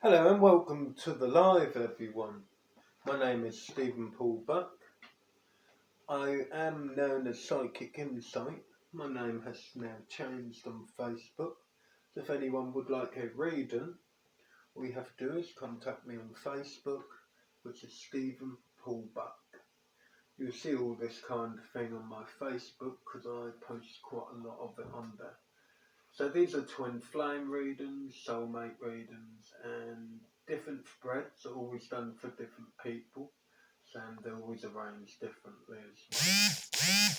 Hello and welcome to the live, everyone. My name is Stephen Paul Buck. I am known as Psychic Insight. My name has now changed on Facebook. So if anyone would like a reading, all you have to do is contact me on Facebook, which is Stephen Paul Buck. You'll see all this kind of thing on my Facebook because I post quite a lot of it on there. So these are twin flame readings, soulmate readings, and different spreads are always done for different people, and they're always arranged differently as well.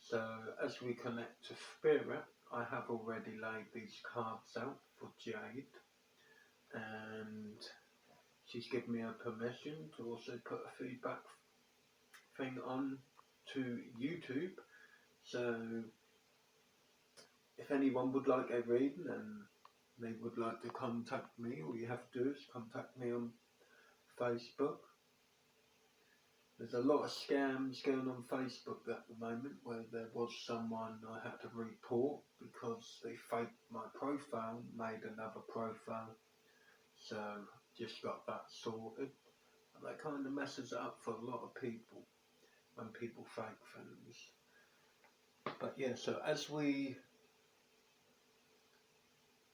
So as we connect to spirit, I have already laid these cards out for Jade, and she's given me her permission to also put a feedback thing on to YouTube. So if anyone would like a reading and they would like to contact me, all you have to do is contact me on Facebook. There's a lot of scams going on Facebook at the moment, where there was someone I had to report because they faked my profile, made another profile. So just got that sorted. And that kind of messes it up for a lot of people when people fake things. But yeah, so as we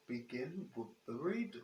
begin with the reading.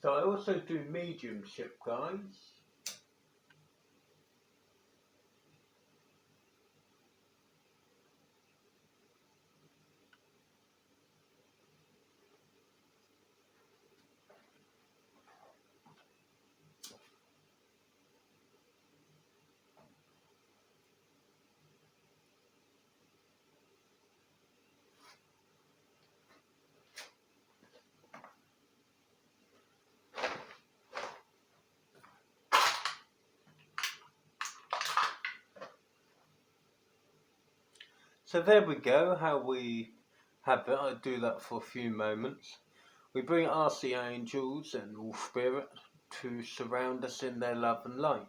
So I also do mediumship, guys. So there we go, how we have it. I do that for a few moments. We bring archangels and all spirit to surround us in their love and light.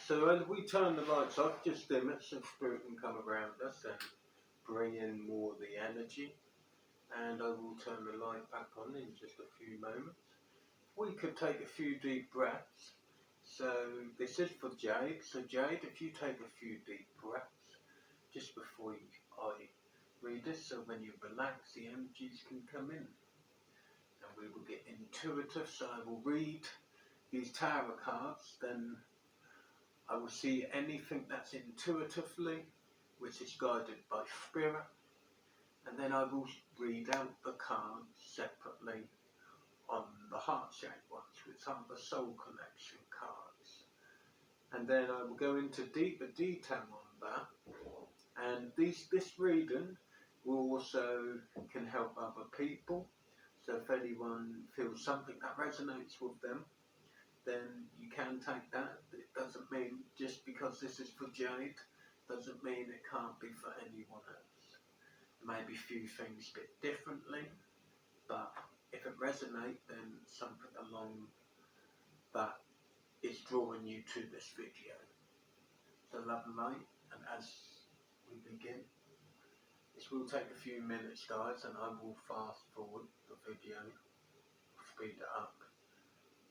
So as we turn the lights off, just dim it so spirit can come around us and bring in more of the energy. And I will turn the light back on in just a few moments. We could take a few deep breaths. So this is for Jade. So Jade, if you take a few deep breaths just before I read this, so when you relax, the energies can come in. And we will get intuitive. So I will read these tarot cards, then I will see anything that's intuitively, which is guided by spirit, and then I will read out the cards separately on the heart-shaped ones, which are the soul connection cards. And then I will go into deeper detail on that. And this reading will also can help other people. So if anyone feels something that resonates with them, then you can take that. It doesn't mean just because this is for Jade, doesn't mean it can't be for anyone else. Maybe a few things a bit differently, but if it resonates, then something along that is drawing you to this video. So love and light, and as we begin, this will take a few minutes, guys, and I will fast forward the video, speed it up.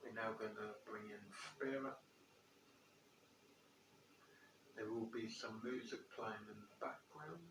We're now going to bring in spirit. There will be some music playing in the background.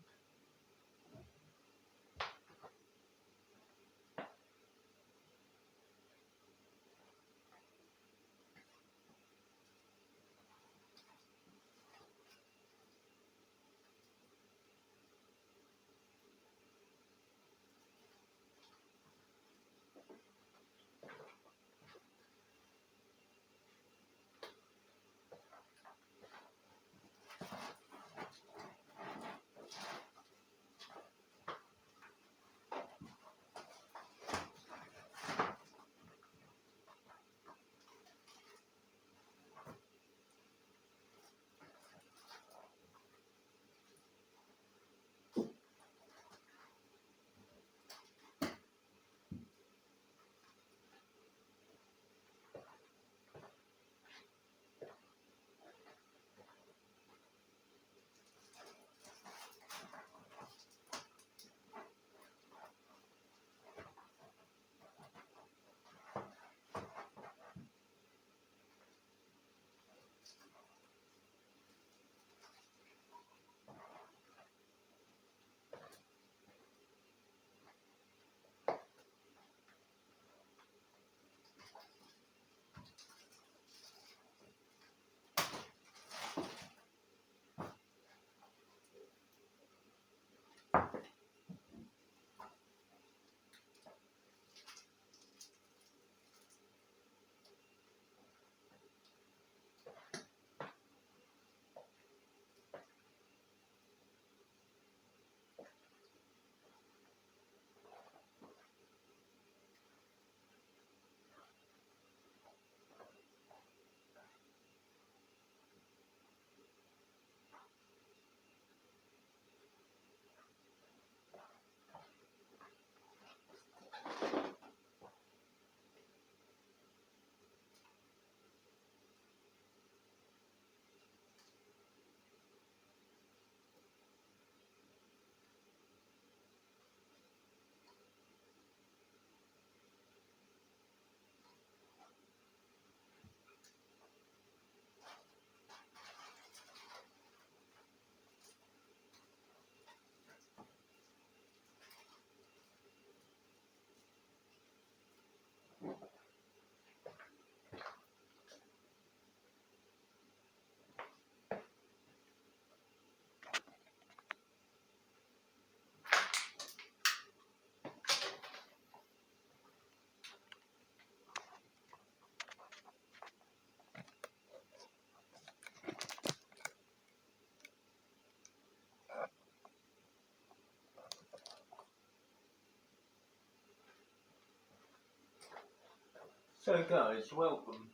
So guys, welcome.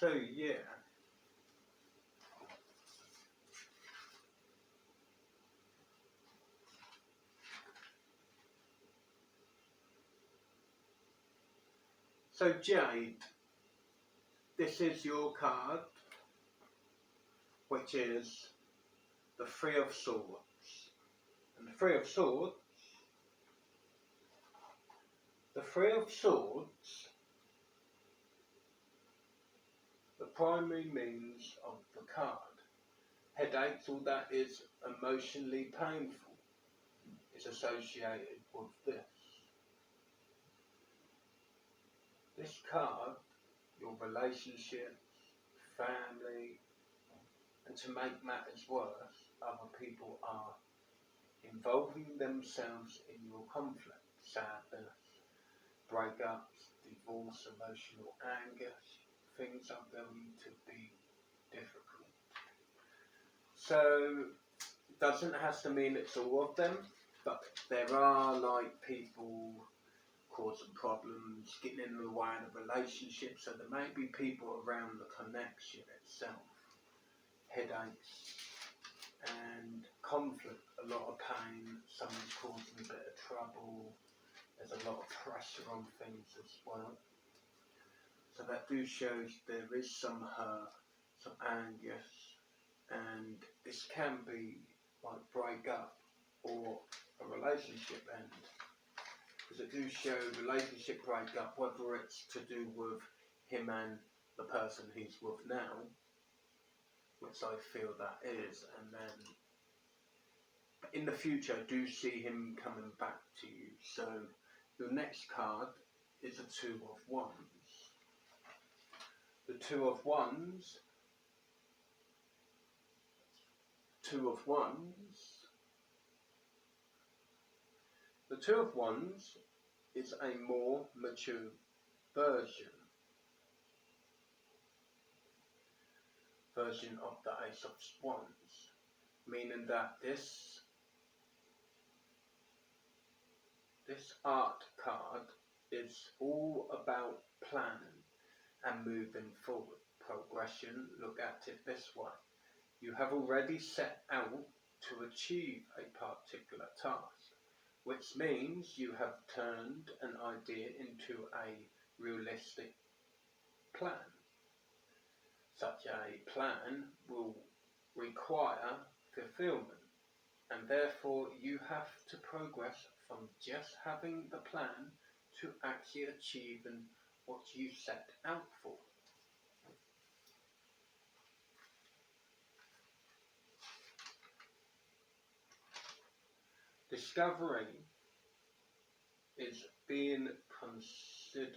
So yeah. So Jade, this is your card, which is the Three of Swords. And the Three of Swords, the primary means of the card. Headaches, all that is emotionally painful, is associated with this. This card, your relationships, family, and to make matters worse, other people are involving themselves in your conflict, sadness, breakups, divorce, emotional anger. Things are going to be difficult. So, doesn't have to mean it's all of them, but there are like people causing problems, getting in the way of the relationship. So there may be people around the connection itself, headaches and conflict, a lot of pain, someone's causing a bit of trouble, there's a lot of pressure on things as well. So that shows there is some hurt, some anguish, and this can be like break up or a relationship end. Because it show relationship break up, whether it's to do with him and the person he's with now, which I feel that is, and then in the future I do see him coming back to you. So your next card is a Two of Wands. The Two of Wands The Two of Wands is a more mature version of the Ace of Wands, meaning that this art card is all about planning and moving forward, progression. Look at it this way. You have already set out to achieve a particular task, which means you have turned an idea into a realistic plan. Such a plan will require fulfillment, and therefore you have to progress from just having the plan to actually achieving what you set out for. Discovery is being considered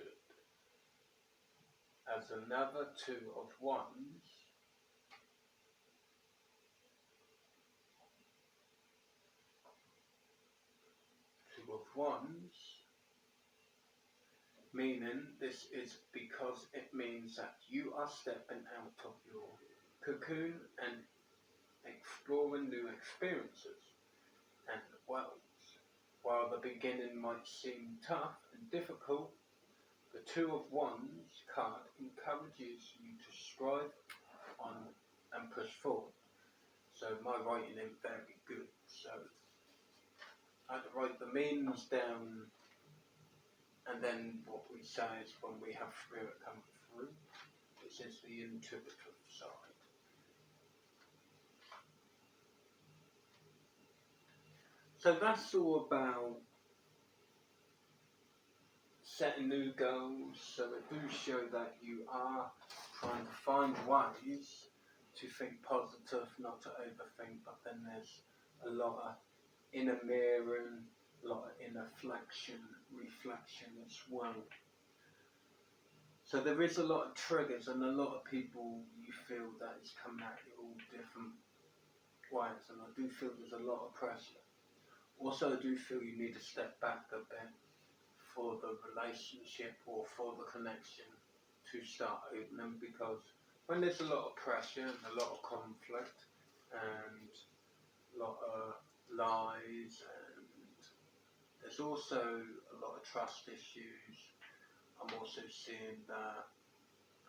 as another Two of Wands. Two of Wands, meaning this is because it means that you are stepping out of your cocoon and exploring new experiences and worlds. While the beginning might seem tough and difficult, the Two of Wands card encourages you to strive on and push forward. So my writing ain't very good, so I had to write the meanings down, and then what we say is when we have spirit come through, this is the intuitive side. So that's all about setting new goals. So it do show that you are trying to find ways to think positive, not to overthink, but then there's a lot of inner mirroring, a lot of inner reflection as well. So there is a lot of triggers, and a lot of people, you feel that it's coming at you all different ways, and I do feel there's a lot of pressure. Also, I do feel you need to step back a bit for the relationship or for the connection to start opening, because when there's a lot of pressure and a lot of conflict and a lot of lies, and there's also a lot of trust issues. I'm also seeing that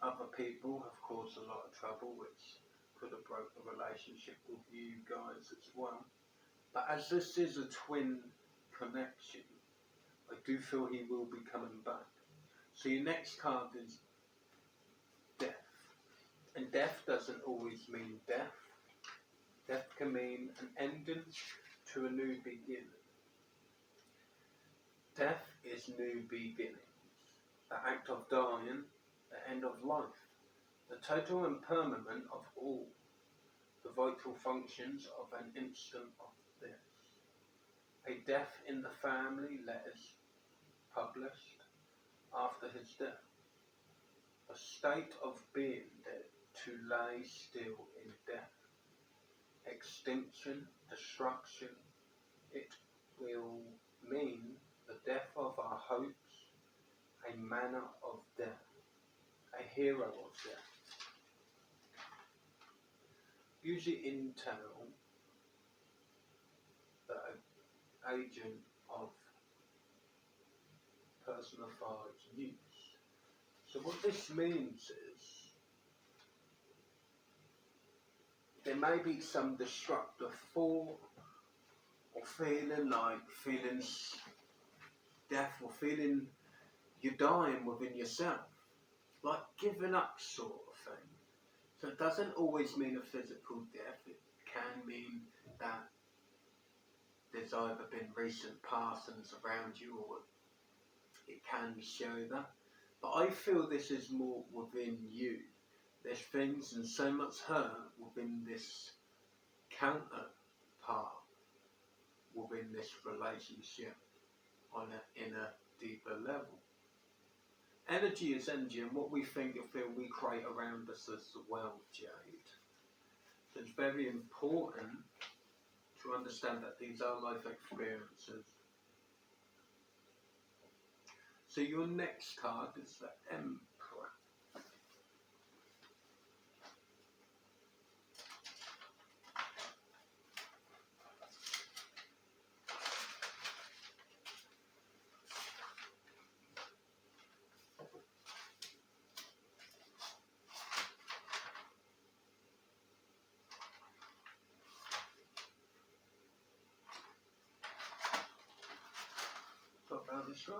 other people have caused a lot of trouble, which could have broke the relationship with you guys as well. But as this is a twin connection, I do feel he will be coming back. So your next card is death. And death doesn't always mean death. Death can mean an ending to a new beginning. Death is new beginnings. The act of dying, the end of life. The total impermanence of all the vital functions of an instant of this. A death in the family letters published after his death. A state of being dead, to lay still in death. Extinction, destruction. It will mean the death of our hopes, a manner of death, a hero of death. Usually intel the agent of person magnified use. So what this means is there may be some destructive thought or feeling like death or feeling you're dying within yourself, like giving up sort of thing. So it doesn't always mean a physical death. It can mean that there's either been recent passings around you, or it can show that. But I feel this is more within you. There's things and so much hurt within this counterpart, within this relationship in a deeper level. Energy is energy, and what we think or feel we create around us as well, Jade. So it's very important to understand that these are life experiences. So your next card is the Emperor. Talk about this rose.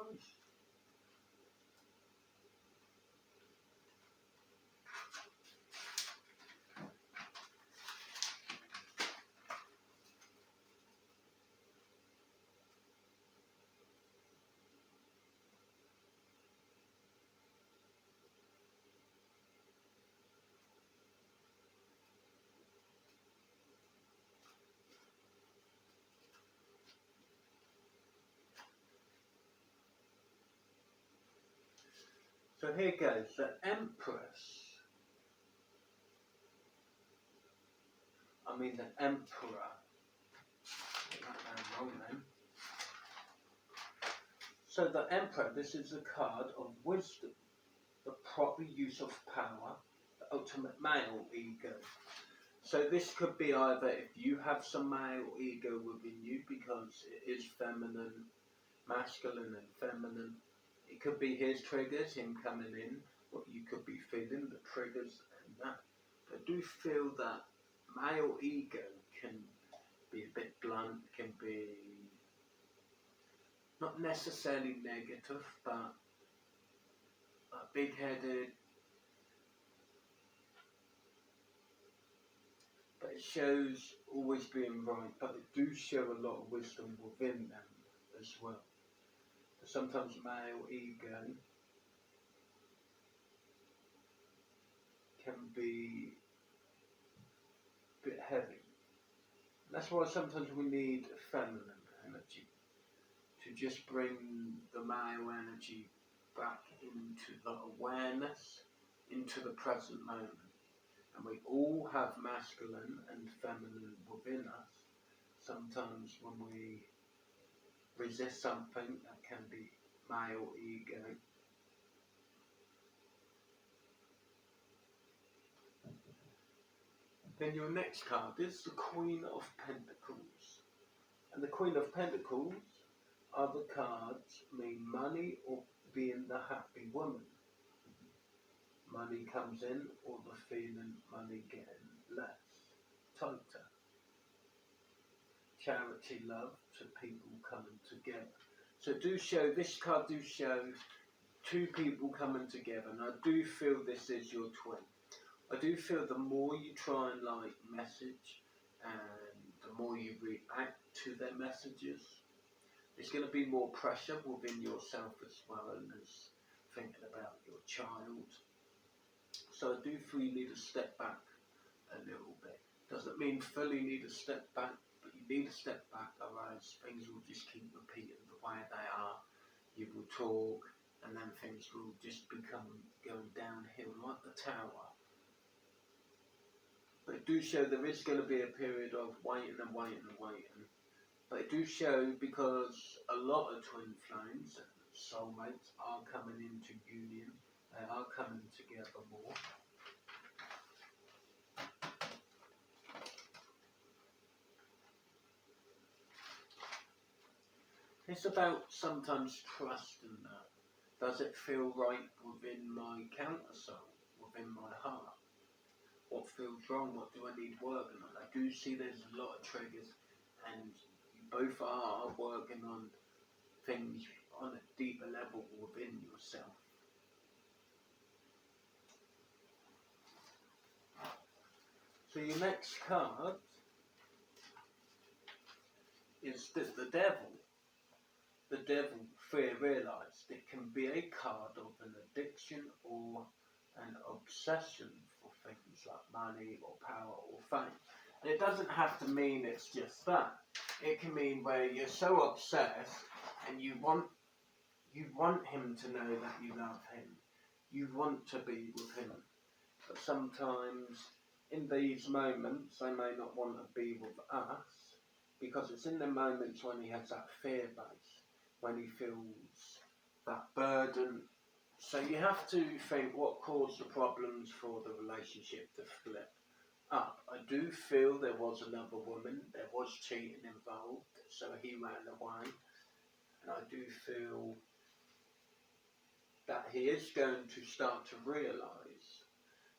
So here goes, the Empress. The Emperor. Get that down wrong then. So the Emperor, this is a card of wisdom, the proper use of power, the ultimate male ego. So this could be either if you have some male ego within you, because it is feminine, masculine and feminine. It could be his triggers, him coming in, what you could be feeling, the triggers and that. I do feel that male ego can be a bit blunt, can be not necessarily negative, but big-headed. But it shows always being right, but it do show a lot of wisdom within them as well. But sometimes male ego can be a bit heavy. That's why sometimes we need feminine energy to just bring the male energy back into the awareness, into the present moment. And we all have masculine and feminine within us. Sometimes when we resist something, that can be male ego. Then your next card is the Queen of Pentacles. And the Queen of Pentacles are the cards mean money or being the happy woman. Money comes in, or the feeling money getting less, tighter. Charity, love to people coming together. So this card do show two people coming together, and I do feel this is your twin. I do feel the more you try and message, and the more you react to their messages, there's going to be more pressure within yourself as well as thinking about your child. So I do feel you need to step back a little bit. Doesn't mean fully need to step back, but you need to step back, otherwise things will just keep repeating the way they are. You will talk, and then things will just become going downhill like the tower. But it do show there is going to be a period of waiting and waiting and waiting. But it do show, because a lot of twin flames and soulmates are coming into union. They are coming together more. It's about sometimes trusting Does it feel right within my counter soul, within my heart? What feels wrong? What do I need working on? I do see there's a lot of triggers, and you both are working on things on a deeper level within yourself. So your next card is the devil. The devil, fear realised, it can be a card of an addiction or an obsession for things like money or power or fame. And it doesn't have to mean it's just that. It can mean where you're so obsessed and you want him to know that you love him. You want to be with him. But sometimes in these moments they may not want to be with us, because it's in the moments when he has that fear base, when he feels that burden. So you have to think what caused the problems for the relationship to flip up. I do feel there was another woman, there was cheating involved, so he ran away. And I do feel that he is going to start to realise,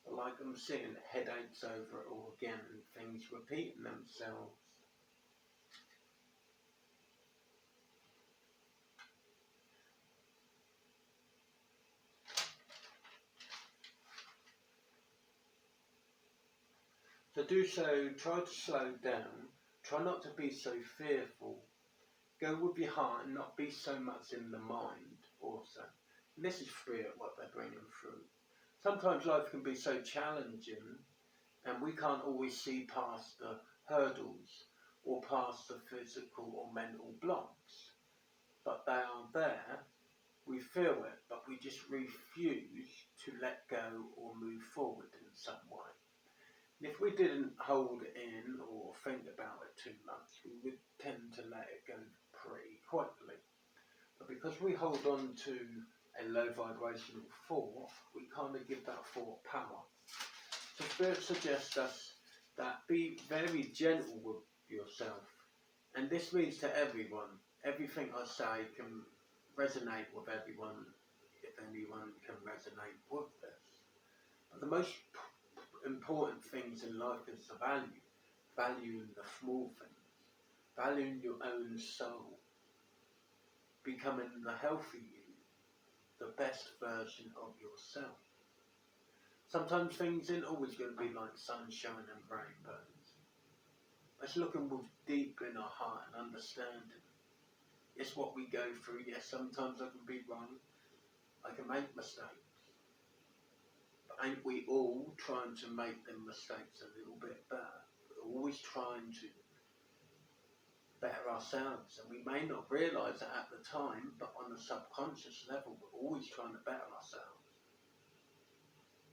like I'm seeing headaches over it all again and things repeating themselves. To do so, try to slow down, try not to be so fearful. Go with your heart and not be so much in the mind also. And this is what they're bringing through. Sometimes life can be so challenging and we can't always see past the hurdles or past the physical or mental blocks. But they are there, we feel it, but we just refuse to let go or move forward in some way. And if we didn't hold it in or think about it too much, we would tend to let it go pretty quickly. But because we hold on to a low vibrational thought, we kind of give that thought power. So Spirit suggests us that be very gentle with yourself. And this means to everyone. Everything I say can resonate with everyone, if anyone can resonate with this. But the most important things in life is the value. Valuing the small things. Valuing your own soul. Becoming the healthy you. The best version of yourself. Sometimes things ain't always going to be like sunshine and rainbows. It's looking deep in our heart and understanding. It's what we go through. Yes, sometimes I can be wrong. I can make mistakes. But ain't we all trying to make them mistakes a little bit better? We're always trying to better ourselves, and we may not realise it at the time, but on a subconscious level we're always trying to better ourselves.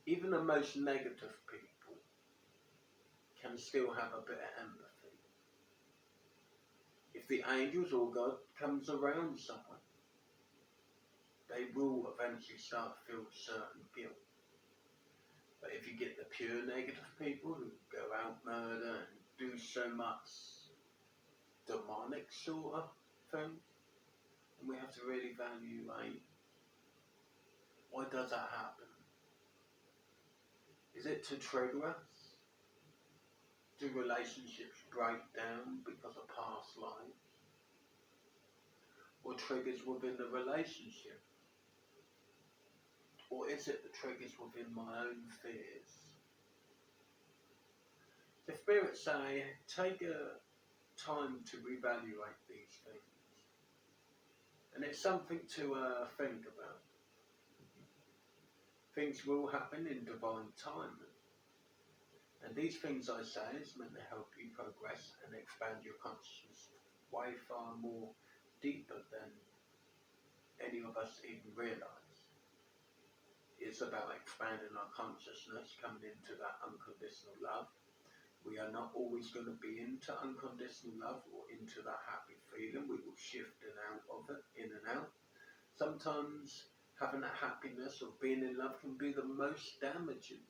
Even the most negative people can still have a bit of empathy. If the angels or God comes around someone, they will eventually start to feel certain guilt. But if you get the pure negative people who go out murder and do so much demonic sort of thing, and we have to really value, why does that happen? Is it to trigger us? Do relationships break down because of past lives? Or triggers within the relationship? Or is it the triggers within my own fears? The spirits say, take a time to reevaluate these things. And it's something to think about. Things will happen in divine timing. And these things I say is meant to help you progress and expand your consciousness way far more deeper than any of us even realise. It's about expanding our consciousness, coming into that unconditional love. We are not always going to be into unconditional love or into that happy feeling. We will shift in and out of it, in and out. Sometimes having that happiness or being in love can be the most damaging.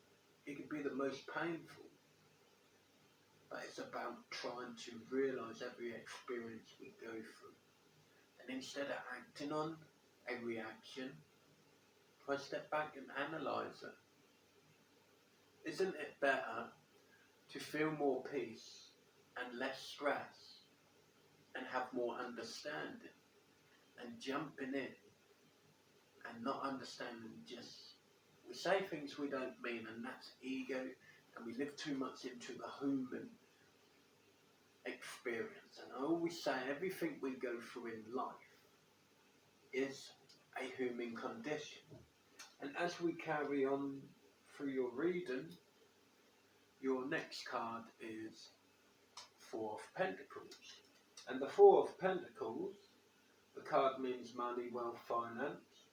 It can be the most painful. But it's about trying to realise every experience we go through. And instead of acting on a reaction, I step back and analyse it, isn't it better to feel more peace and less stress and have more understanding and jumping in and not understanding, just we say things we don't mean, and that's ego, and we live too much into the human experience. And I always say everything we go through in life is a human condition. And as we carry on through your reading, your next card is Four of Pentacles. And the Four of Pentacles, the card means money, wealth, finance.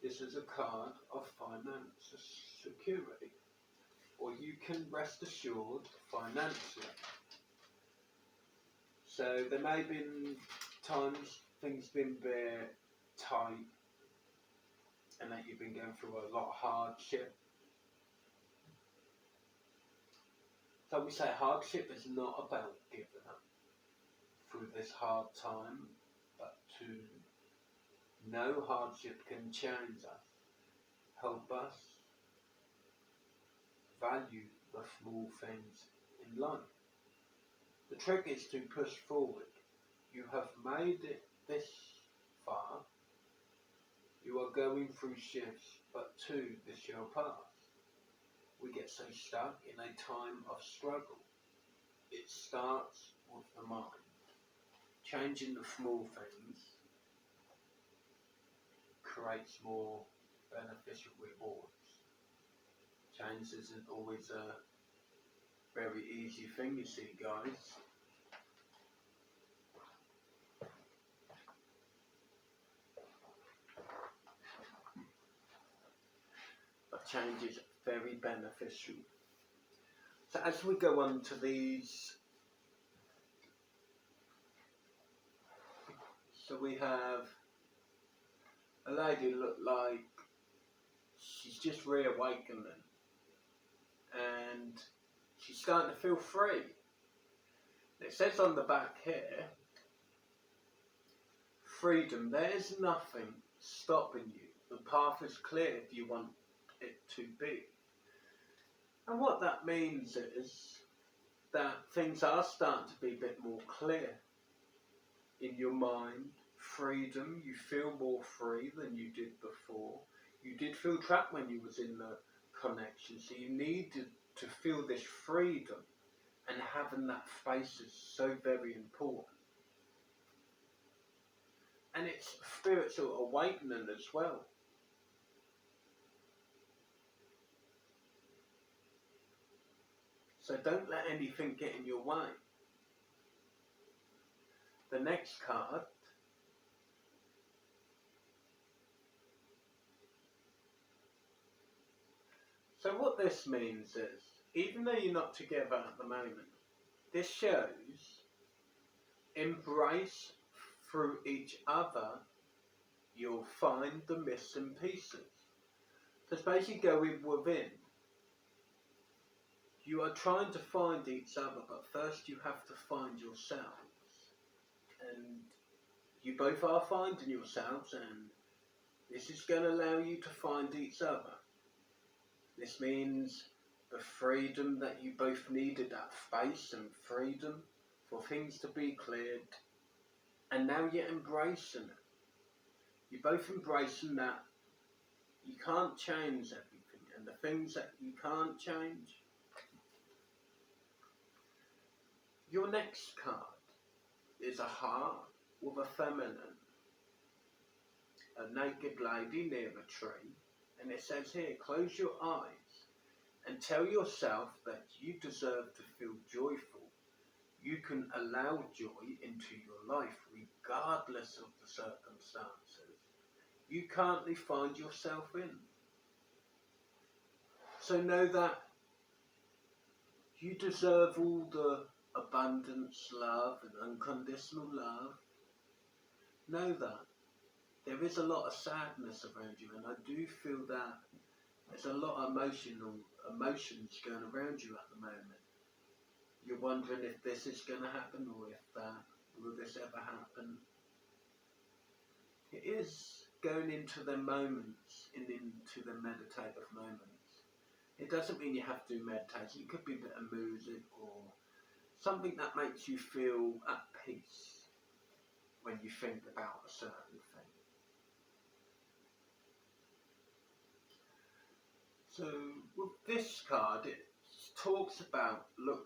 This is a card of finance security, or you can rest assured financially. So there may have been times things been a bit tight and that you've been going through a lot of hardship. So we say hardship is not about giving up through this hard time, but to know hardship can change us, help us value the small things in life. The trick is to push forward. You have made it this far. You are going through shifts, but too this shall pass. We get so stuck in a time of struggle. It starts with the mind. Changing the small things creates more beneficial rewards. Change isn't always a very easy thing, you see, guys. But change is very beneficial. So as we go on to these, so we have a lady look like she's just reawakening, and she's starting to feel free. It says on the back here, freedom. There's nothing stopping you. The path is clear if you want it to be. And what that means is that things are starting to be a bit more clear in your mind. Freedom, you feel more free than you did before. You did feel trapped when you was in the connection, so you needed to feel this freedom, and having that space is so very important. And it's spiritual awakening as well. So don't let anything get in your way. The next card so what this means is, even though you're not together at the moment, this shows embrace through each other, you'll find the missing pieces. So it's basically going within. You are trying to find each other, but first you have to find yourselves. And you both are finding yourselves, and this is going to allow you to find each other. This means the freedom that you both needed, that space and freedom for things to be cleared, and now you're embracing it. You're both embracing that you can't change everything, and the things that you can't change. Your next card is a heart with a feminine, a naked lady near a tree, and it says here, close your eyes and tell yourself that you deserve to feel joyful. You can allow joy into your life regardless of the circumstances you currently find yourself in. So know that you deserve all the abundance, love and unconditional love. Know that there is a lot of sadness around you, and I do feel that there's a lot of emotions going around you at the moment. You're wondering if this is going to happen, or if that, will this ever happen? It is going into the moments and into the meditative moments. It doesn't mean you have to do meditation. It could be a bit of music or something that makes you feel at peace when you think about a certain thing. So with this card, it talks about look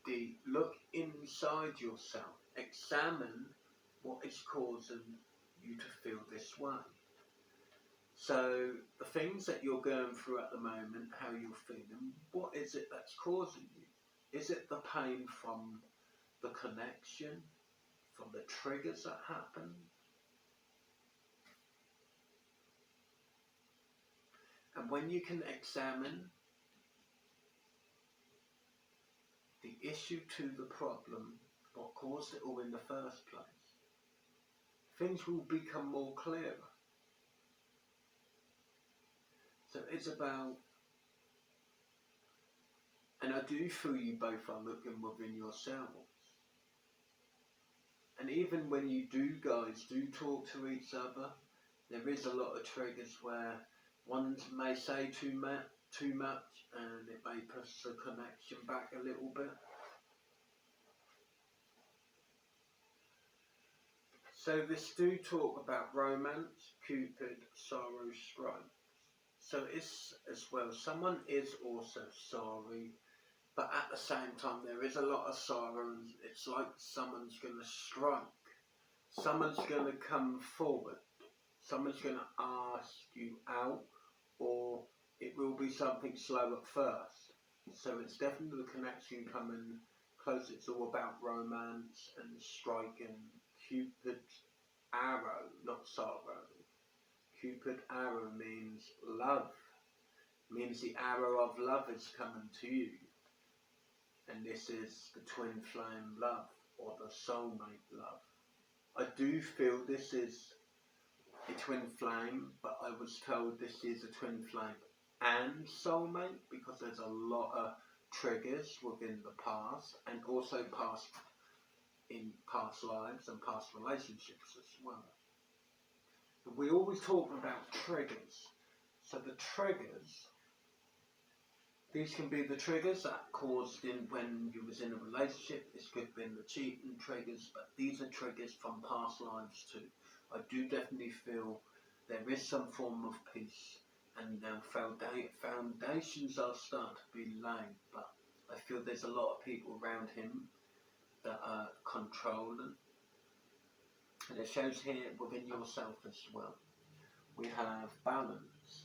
deep, look inside yourself, examine what is causing you to feel this way. So the things that you're going through at the moment, how you're feeling, what is it that's causing you? Is it the pain from the connection, from the triggers that happen? And when you can examine the issue to the problem, what caused it all in the first place, things will become more clearer. So it's about, and I do feel you both are looking within yourselves. And even when you guys do talk to each other, there is a lot of triggers where one may say too much and it may push the connection back a little bit. So this do talk about romance, Cupid, sorrow, strife. So it's as well, someone is also sorry, but at the same time there is a lot of sorrow. It's like someone's going to strike. Someone's going to come forward. Someone's going to ask you out, or it will be something slow at first. So it's definitely the connection coming close. It's all about romance and striking. Cupid's arrow, not sorrow. Cupid arrow means love. Means the arrow of love is coming to you. And this is the twin flame love, or the soulmate love. I do feel this is a twin flame, but I was told this is a twin flame and soulmate because there's a lot of triggers within the past and also in past lives and past relationships as well. We always talk about triggers. So the triggers, these can be the triggers that caused when you was in a relationship. This could have been the cheating triggers, but these are triggers from past lives too. I do definitely feel there is some form of peace, and now foundations are starting to be laid, but I feel there's a lot of people around him that are controlling. And it shows here within yourself as well. We have balance.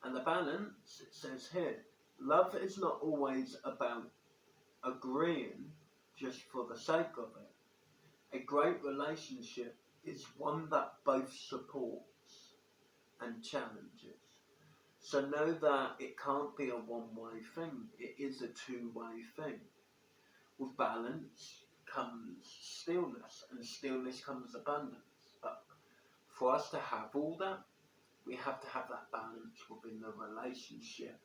And the balance, it says here, love is not always about agreeing just for the sake of it. A great relationship is one that both supports and challenges. So know that it can't be a one-way thing. It is a two-way thing. With balance comes stillness, and stillness comes abundance. But for us to have all that, we have to have that balance within the relationship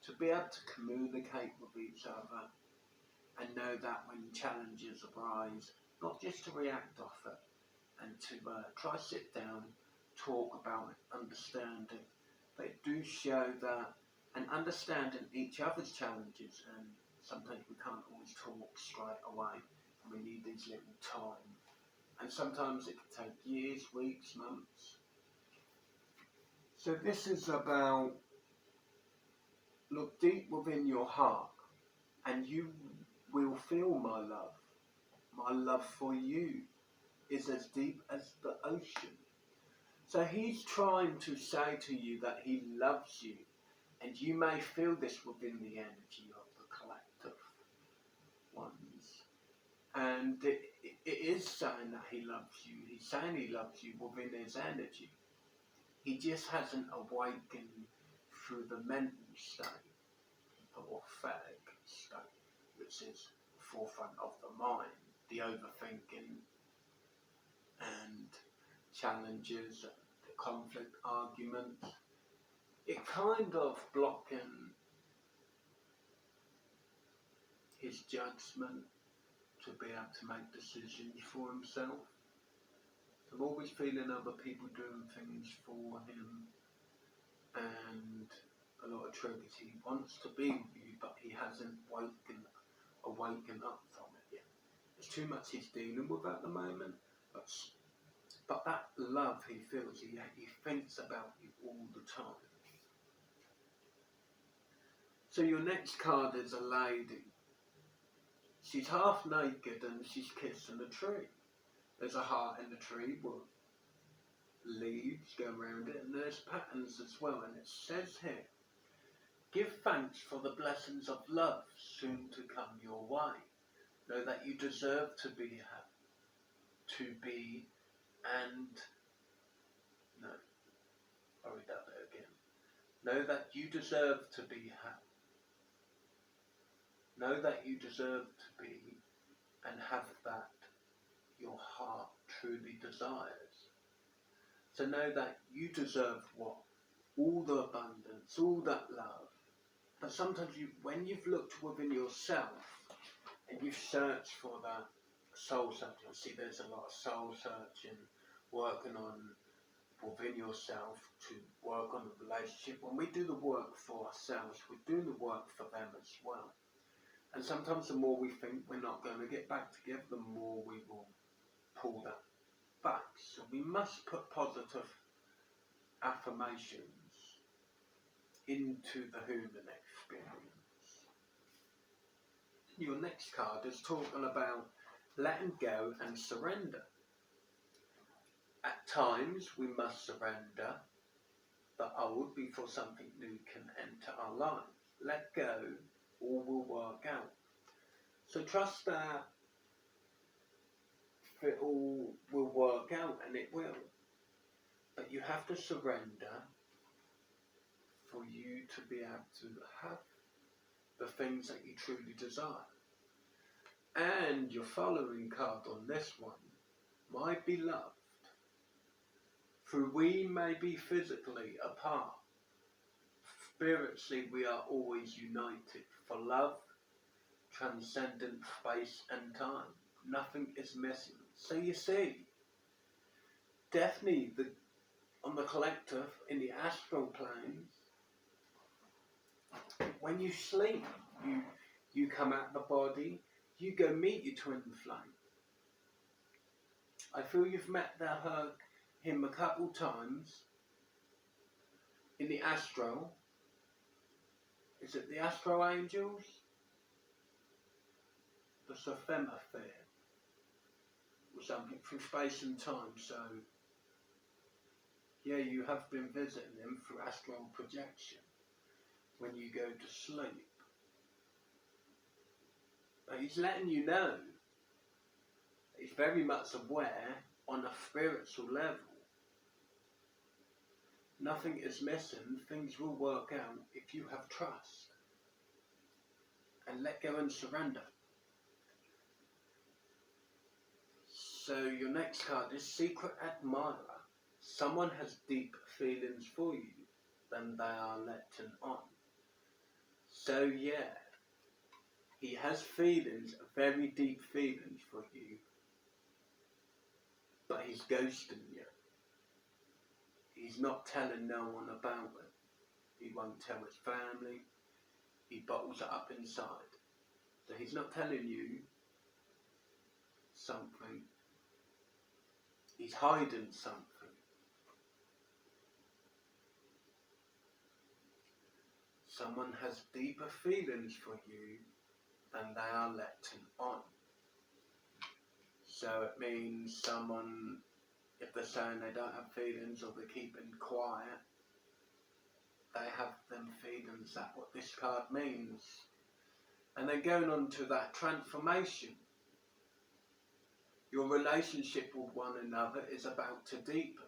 to be able to communicate with each other and know that when challenges arise, not just to react off it, and to try sit down, talk about it, understand it. They do show that, and understanding each other's challenges, and sometimes we can't always talk straight away, and we need these little time. And sometimes it can take years, weeks, months. So this is about, look deep within your heart, and you will feel my love. My love for you is as deep as the ocean. So he's trying to say to you that he loves you, and you may feel this within the energy of the collective ones. And it is saying that he loves you. He's saying he loves you within his energy. He just hasn't awakened through the mental state, the orphic state, which is the forefront of the mind, the overthinking and challenges, the conflict, arguments. It kind of blocking his judgment to be able to make decisions for himself. I'm always feeling other people doing things for him, and a lot of triggers. He wants to be with you, but he hasn't awakened up from it yet. There's too much he's dealing with at the moment, but that love he feels, he thinks about you all the time. So your next card is a lady. She's half naked and she's kissing a tree. There's a heart in the tree with leaves go around it, and there's patterns as well. And it says here, give thanks for the blessings of love soon to come your way. Know that you deserve to be no, I'll read that bit again. Know that you deserve to be happy. Know that you deserve to be and have that your heart truly desires. So know that you deserve what? All the abundance, all that love. But sometimes when you've looked within yourself and you've searched for that soul searching, see there's a lot of soul searching, working on within yourself to work on the relationship. When we do the work for ourselves, we're doing the work for them as well. And sometimes the more we think we're not going to get back together, the more we will pull that back. So we must put positive affirmations into the human experience. Your next card is talking about letting go and surrender. At times we must surrender the old before something new can enter our lives. Let go, all will work out. So trust that it all will work out, and it will. But you have to surrender for you to be able to have the things that you truly desire. And your following card on this one, my beloved, for we may be physically apart, spiritually we are always united, for love transcendent space and time. Nothing is missing. So you see, definitely on the collective, in the astral planes, when you sleep, you come out of the body, you go meet your twin flame. I feel you've met him a couple times in the astral. Is it the astral angels? The Sophemasphere, or something through space and time. So yeah, you have been visiting him through astral projection when you go to sleep. But he's letting you know he's very much aware on a spiritual level. Nothing is missing. Things will work out if you have trust and let go and surrender. So your next card is Secret Admirer. Someone has deep feelings for you, then they are letting on. So yeah, he has feelings, very deep feelings for you, but he's ghosting you. He's not telling no one about it. He won't tell his family. He bottles it up inside. So he's not telling you something. He's hiding something. Someone has deeper feelings for you than they are letting on. So it means someone, if they're saying they don't have feelings or they're keeping quiet, they have them feelings. That's what this card means. And then going on to that transformation. Your relationship with one another is about to deepen.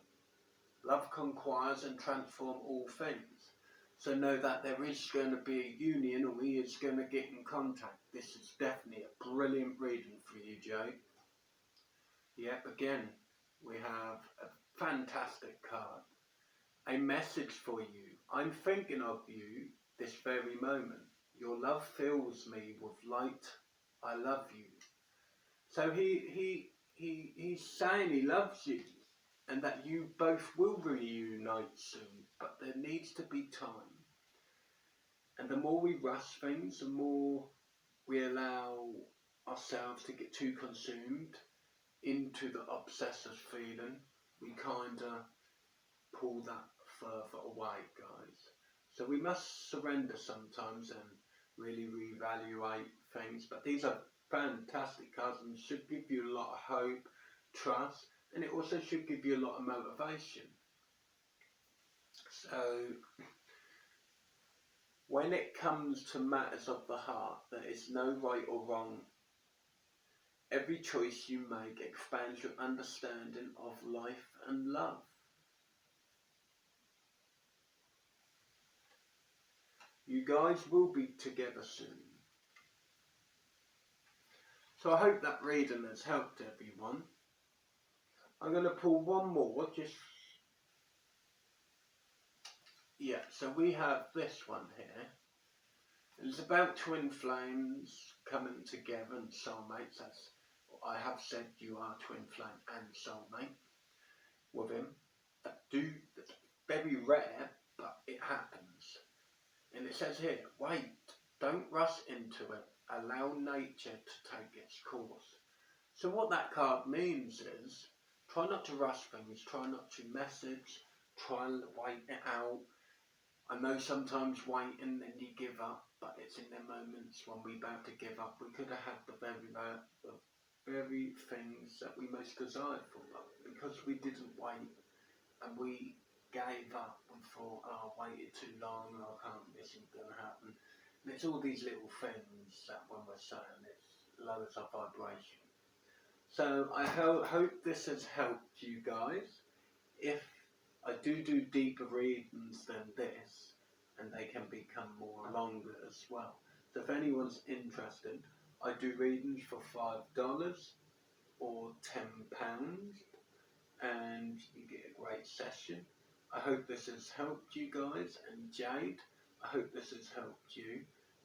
Love conquers and transforms all things. So know that there is going to be a union, or he is going to get in contact. This is definitely a brilliant reading for you, Joe. Yep, again, we have a fantastic card. A message for you. I'm thinking of you this very moment. Your love fills me with light. I love you. So he's saying he loves you. and that you both will reunite soon, but there needs to be time. And the more we rush things, the more we allow ourselves to get too consumed into the obsessive feeling. We kind of pull that further away, guys. So we must surrender sometimes and really reevaluate things. But these are fantastic cards and should give you a lot of hope, trust, and it also should give you a lot of motivation. So when it comes to matters of the heart, there is no right or wrong. Every choice you make expands your understanding of life and love. You guys will be together soon. So I hope that reading has helped everyone. I'm going to pull one more, so we have this one here. It's about twin flames coming together and soulmates. As I have said, you are twin flame and soulmate with him. That's very rare, but it happens. And it says here, wait, don't rush into it. Allow nature to take its course. So what that card means is, try not to rush things, try not to message, try and wait it out. I know sometimes waiting and you give up, but it's in the moments when we about to give up. We could have had the very things that we most desired for us, because we didn't wait and we gave up and thought, oh, I waited too long, oh, this isn't going to happen. And it's all these little things that when we're saying it lowers our vibration. So I hope this has helped you guys. If I do deeper readings than this, and they can become more longer as well. So if anyone's interested, I do readings for $5 or £10, and you get a great session. I hope this has helped you guys, and Jade, I hope this has helped you.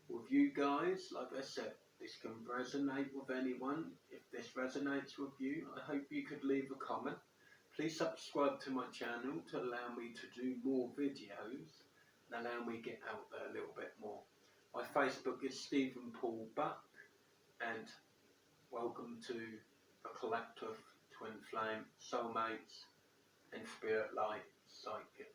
With you guys, like I said, this can resonate with anyone. If this resonates with you, I hope you could leave a comment. Please subscribe to my channel to allow me to do more videos and allow me to get out there a little bit more. My Facebook is Stephen Paul Buck, and welcome to a collective twin flame, soulmates and spirit light psychic.